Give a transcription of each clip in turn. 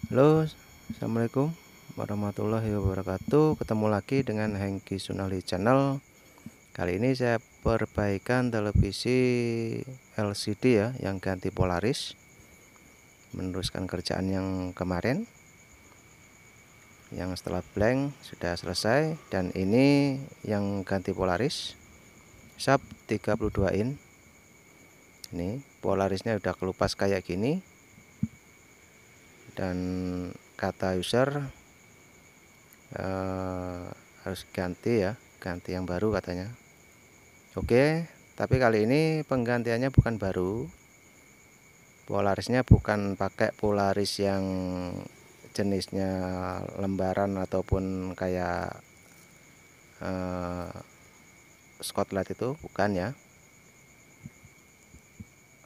Halo, assalamualaikum warahmatullahi wabarakatuh. Ketemu lagi dengan Hengki Sunali Channel. Kali ini saya perbaikan televisi LCD ya, yang ganti Polaris. Meneruskan kerjaan yang kemarin, yang setelah blank sudah selesai. Dan ini yang ganti Polaris Sharp 32 in. Ini Polarisnya udah kelupas kayak gini. Dan kata user harus ganti ya, ganti yang baru katanya. Oke, tapi kali ini penggantiannya bukan baru. Polarisnya bukan pakai Polaris yang jenisnya lembaran ataupun kayak Scotland itu, bukan ya.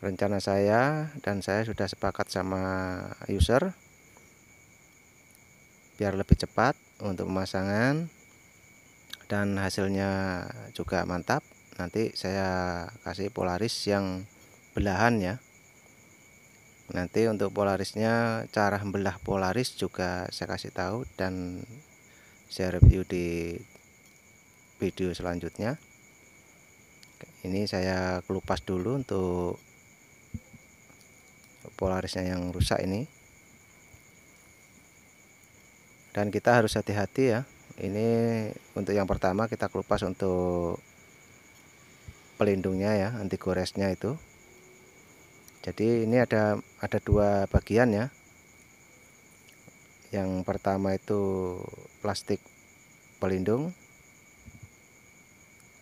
Rencana saya dan saya sudah sepakat sama user biar lebih cepat untuk pemasangan dan hasilnya juga mantap. Nanti saya kasih Polaris yang belahan ya. Nanti untuk Polarisnya, cara membelah Polaris juga saya kasih tahu dan saya review di video selanjutnya. Ini saya kelupas dulu untuk Polarisnya yang rusak ini. Dan kita harus hati-hati ya. Ini untuk yang pertama kita kelupas untuk pelindungnya ya, anti goresnya itu. Jadi ini ada dua bagian ya. Yang pertama itu plastik pelindung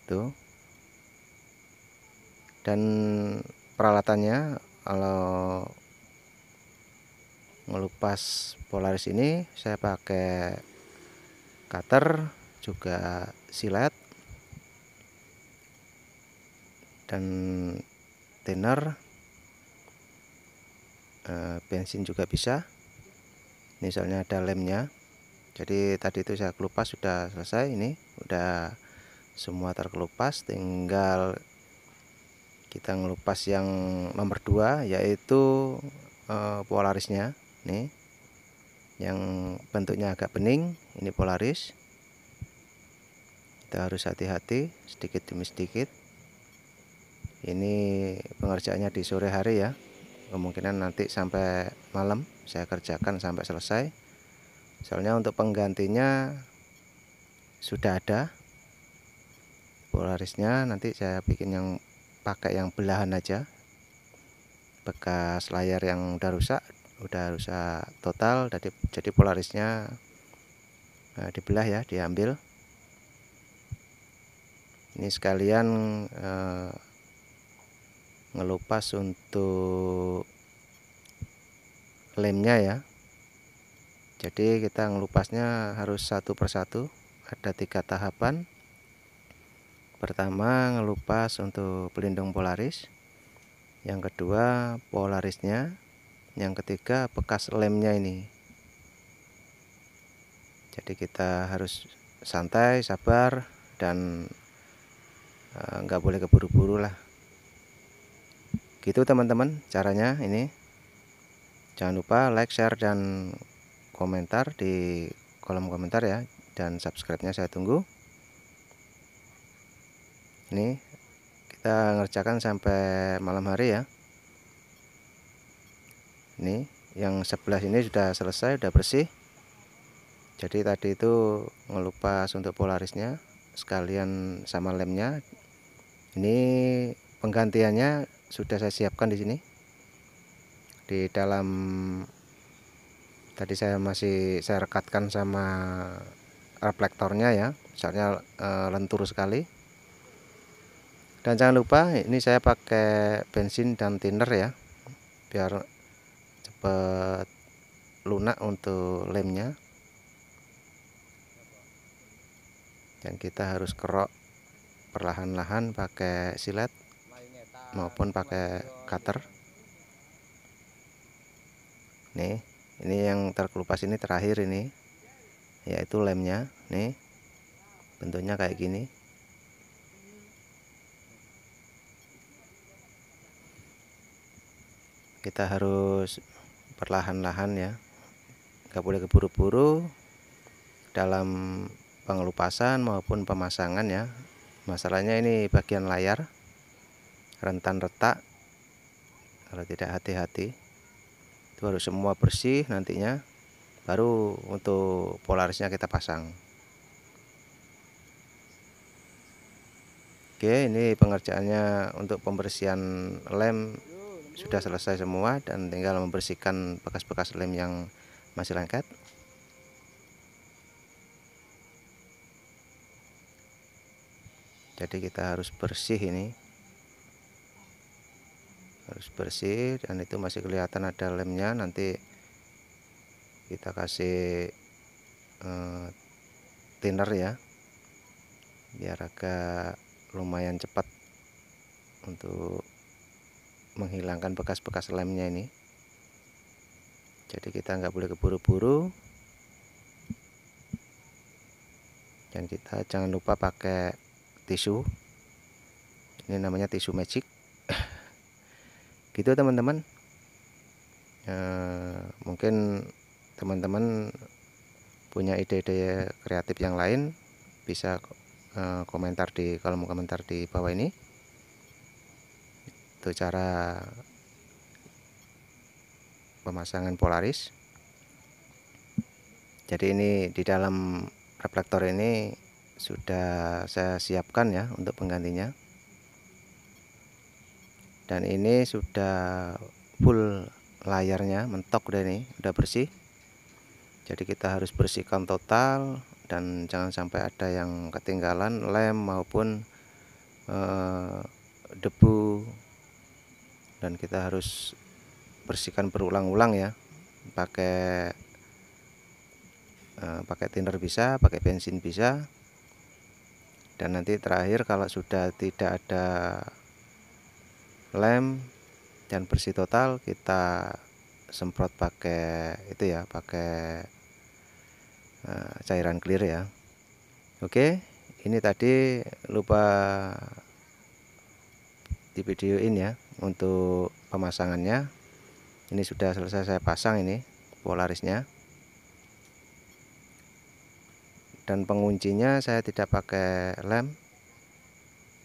tuh, dan peralatannya kalau ngelupas Polaris ini saya pakai cutter, juga silet dan thinner, bensin juga bisa. Ini soalnya ada lemnya. Jadi tadi itu saya kelupas sudah selesai, ini udah semua terkelupas, tinggal kita ngelupas yang nomor 2 yaitu Polarisnya nih, yang bentuknya agak bening. Ini Polaris, kita harus hati-hati sedikit demi sedikit. Ini pengerjaannya di sore hari ya, kemungkinan nanti sampai malam saya kerjakan sampai selesai. Soalnya untuk penggantinya sudah ada Polarisnya, nanti saya bikin yang pakai yang belahan aja, bekas layar yang udah rusak total. Jadi Polarisnya dibelah ya, diambil. Ini sekalian ngelupas untuk lemnya ya. Jadi kita ngelupasnya harus satu persatu, ada 3 tahapan. Pertama ngelupas untuk pelindung Polaris, yang kedua Polarisnya, yang ketiga bekas lemnya ini. Jadi kita harus santai, sabar, dan nggak boleh keburu-buru lah. Gitu teman-teman caranya ini. Jangan lupa like, share, dan komentar di kolom komentar ya, dan subscribe-nya saya tunggu. Ini kita ngerjakan sampai malam hari ya. Ini yang sebelah ini sudah selesai, sudah bersih. Jadi tadi itu ngelupas untuk Polarisnya sekalian sama lemnya. Ini penggantiannya sudah saya siapkan di sini. Di dalam tadi saya rekatkan sama reflektornya ya, misalnya lentur sekali. Dan jangan lupa ini saya pakai bensin dan thinner ya, biar cepat lunak untuk lemnya. Dan kita harus kerok perlahan-lahan pakai silet maupun pakai cutter. Nih, ini yang terkelupas ini terakhir ini, yaitu lemnya. Nih, bentuknya kayak gini. Kita harus perlahan-lahan ya, nggak boleh keburu-buru dalam pengelupasan maupun pemasangan ya. Masalahnya ini bagian layar rentan retak kalau tidak hati-hati. Itu harus semua bersih nantinya, baru untuk polarisnya kita pasang. Oke, ini pengerjaannya untuk pembersihan lem sudah selesai semua, dan tinggal membersihkan bekas-bekas lem yang masih lengket. Jadi kita harus bersih, ini harus bersih, dan itu masih kelihatan ada lemnya. Nanti kita kasih thinner ya, biar agak lumayan cepat untuk menghilangkan bekas-bekas lemnya ini. Jadi kita nggak boleh keburu-buru, dan kita jangan lupa pakai tisu. Ini namanya tisu magic. Gitu teman-teman. Mungkin teman-teman punya ide-ide kreatif yang lain, bisa komentar di kolom komentar di bawah ini. Itu cara pemasangan polaris. Jadi ini di dalam reflektor ini sudah saya siapkan ya untuk penggantinya, dan ini sudah full layarnya, mentok udah, ini udah bersih. Jadi kita harus bersihkan total, dan jangan sampai ada yang ketinggalan lem maupun debu, dan kita harus bersihkan berulang-ulang ya, pakai thinner bisa, pakai bensin bisa. Dan nanti terakhir kalau sudah tidak ada lem dan bersih total, kita semprot pakai itu ya, pakai cairan clear ya. Oke, ini tadi lupa di videoin ya untuk pemasangannya. Ini sudah selesai saya pasang, ini polarisnya. Dan penguncinya saya tidak pakai lem,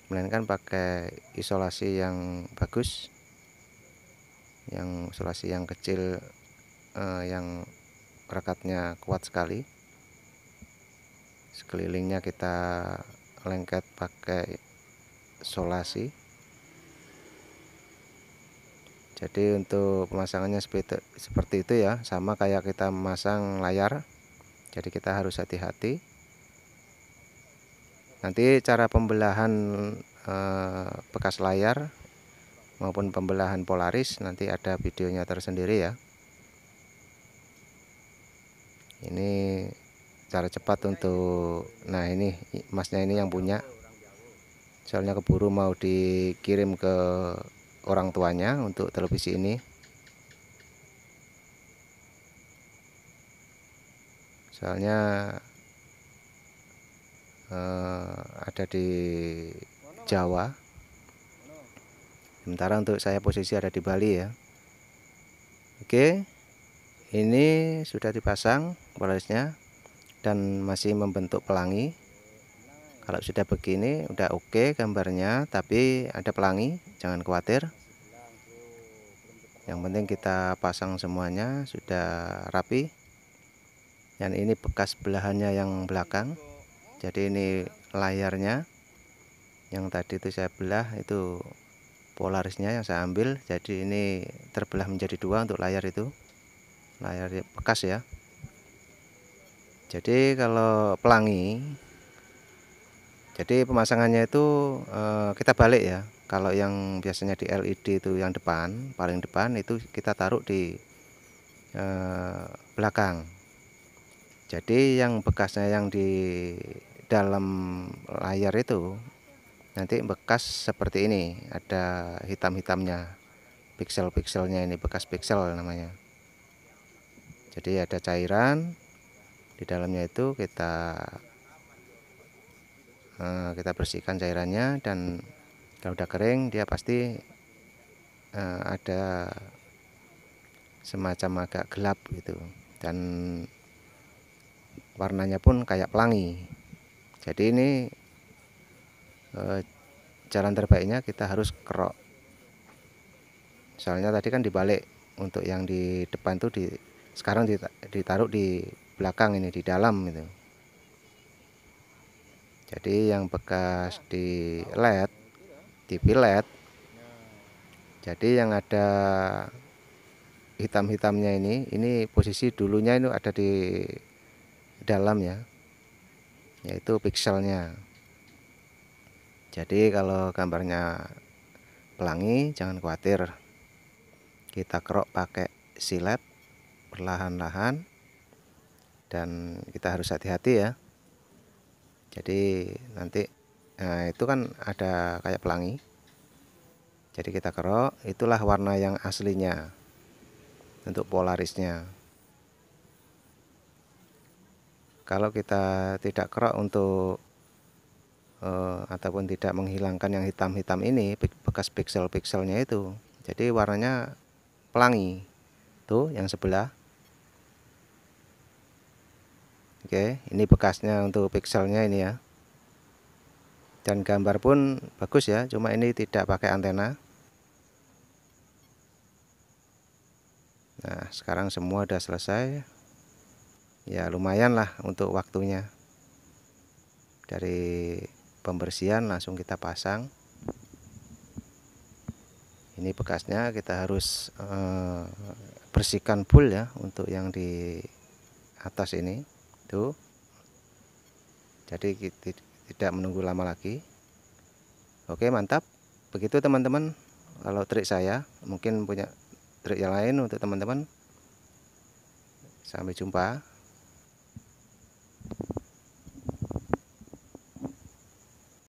melainkan pakai isolasi yang bagus, yang isolasi yang kecil, yang rekatnya kuat sekali. Sekelilingnya kita lengket pakai isolasi. Jadi untuk pemasangannya seperti itu ya, sama kayak kita memasang layar. Jadi kita harus hati-hati. Nanti cara pembelahan bekas layar maupun pembelahan polaris nanti ada videonya tersendiri ya. Ini cara cepat untuk, nah ini masnya ini yang punya, soalnya keburu mau dikirim ke orang tuanya untuk televisi ini. Soalnya ada di Jawa, sementara untuk saya posisi ada di Bali ya. Oke, ini sudah dipasang polarisnya dan masih membentuk pelangi. Kalau sudah begini udah oke gambarnya, tapi ada pelangi, jangan khawatir. Yang penting kita pasang semuanya sudah rapi. Dan ini bekas belahannya yang belakang. Jadi ini layarnya yang tadi itu saya belah, itu polarisnya yang saya ambil. Jadi ini terbelah menjadi dua untuk layar itu, layar bekas ya. Jadi kalau pelangi, jadi pemasangannya itu kita balik ya. Kalau yang biasanya di LED itu yang depan, paling depan itu kita taruh di belakang. Jadi yang bekasnya yang di dalam layar itu nanti bekas seperti ini, ada hitam-hitamnya, piksel-pikselnya, ini bekas piksel namanya. Jadi ada cairan di dalamnya, itu kita bersihkan cairannya, dan kalau udah kering dia pasti ada semacam agak gelap gitu. dan warnanya pun kayak pelangi. Jadi ini jalan terbaiknya kita harus kerok. Soalnya tadi kan dibalik, untuk yang di depan tuh sekarang ditaruh di belakang, ini di dalam itu. Jadi yang bekas di LED, TV LED, jadi yang ada hitam-hitamnya ini posisi dulunya itu ada di dalam ya, yaitu pixelnya. Jadi kalau gambarnya pelangi jangan khawatir, kita kerok pakai silet perlahan-lahan, dan kita harus hati-hati ya. Jadi nanti itu kan ada kayak pelangi, jadi kita kerok, itulah warna yang aslinya untuk polarisnya. Kalau kita tidak kerok untuk ataupun tidak menghilangkan yang hitam-hitam ini, bekas pixel-pixelnya itu, jadi warnanya pelangi. Tuh yang sebelah. Oke, ini bekasnya untuk pixelnya ini ya. Dan gambar pun bagus ya, cuma ini tidak pakai antena. Nah, sekarang semua udah selesai. Ya lumayan lah untuk waktunya. Dari pembersihan langsung kita pasang. Ini bekasnya kita harus bersihkan full ya, untuk yang di atas ini tuh. Jadi kita tidak menunggu lama lagi. Oke, mantap. Begitu teman-teman, kalau trik saya, mungkin punya trik yang lain untuk teman-teman. Sampai jumpa.